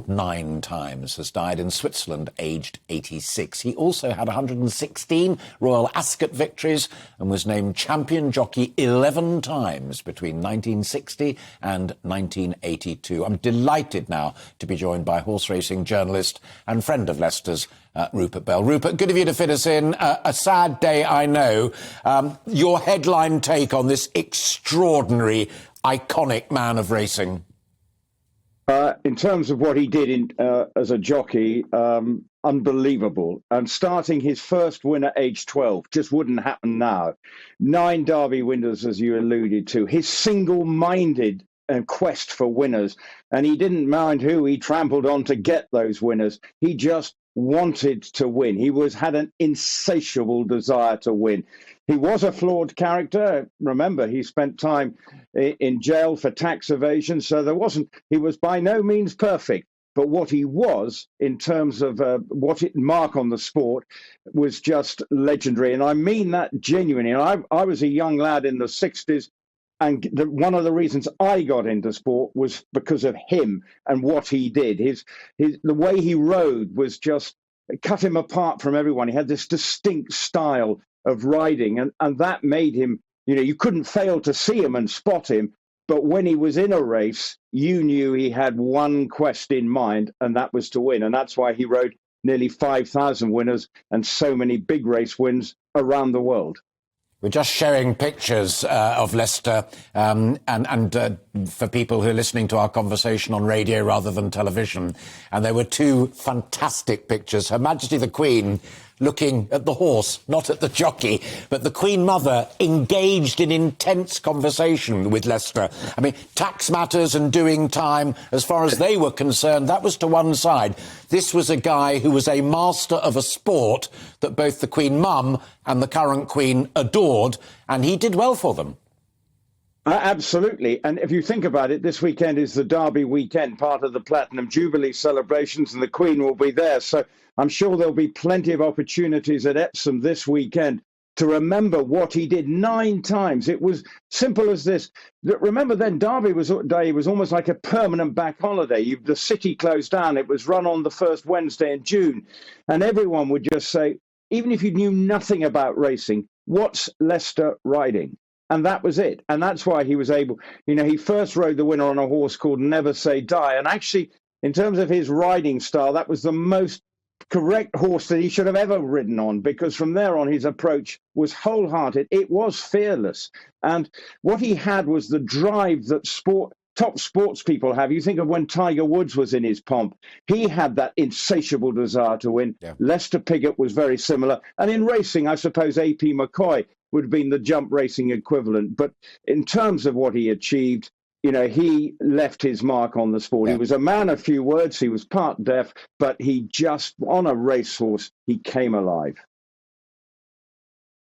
9 times, has died in Switzerland, aged 86. He also had 116 Royal Ascot victories and was named champion jockey 11 times between 1960 and 1982. I'm delighted now to be joined by horse racing journalist and friend of Leicester's, Rupert Bell. Rupert, good of you to fit us in. A sad day, I know. Your headline take on this extraordinary, iconic man of racing. In terms of what he did as a jockey, unbelievable. And starting his first win at age 12 just wouldn't happen now. 9 Derby winners, as you alluded to. His single-minded quest for winners. And he didn't mind who he trampled on to get those winners. He just wanted to win. He had an insatiable desire to win. He was a flawed character. Remember, he spent time in jail for tax evasion, so he was by no means perfect. But what he was, in terms of mark on the sport, was just legendary. And I mean that genuinely. And I was a young lad in the 60s, and one of the reasons I got into sport was because of him and what he did. The way he rode was just, it cut him apart from everyone. He had this distinct style of riding, and that made him, you couldn't fail to see him and spot him. But when he was in a race, you knew he had one quest in mind, and that was to win. And that's why he rode nearly 5,000 winners and so many big race wins around the world. We're just showing pictures of Lester, and for people who are listening to our conversation on radio rather than television. And there were 2 fantastic pictures. Her Majesty the Queen looking at the horse, not at the jockey, but the Queen Mother engaged in intense conversation with Lester. I mean, tax matters and doing time, as far as they were concerned, that was to one side. This was a guy who was a master of a sport that both the Queen Mum and the current Queen adored, and he did well for them. Absolutely. And if you think about it, this weekend is the Derby weekend, part of the Platinum Jubilee celebrations, and the Queen will be there. So I'm sure there'll be plenty of opportunities at Epsom this weekend to remember what he did 9 times. It was simple as this. Remember then, Derby Day was almost like a permanent back holiday. The city closed down. It was run on the first Wednesday in June. And everyone would just say, even if you knew nothing about racing, what's Lester riding? And that was it. And that's why he was able, he first rode the winner on a horse called Never Say Die. And actually, in terms of his riding style, that was the most correct horse that he should have ever ridden on, because from there on, his approach was wholehearted. It was fearless. And what he had was the drive that top sports people have. You think of when Tiger Woods was in his pomp. He had that insatiable desire to win. Yeah. Lester Piggott was very similar. And in racing, I suppose A.P. McCoy would have been the jump racing equivalent. But in terms of what he achieved, he left his mark on the sport. Yeah. He was a man of few words. He was part deaf, but he just, on a racehorse, he came alive.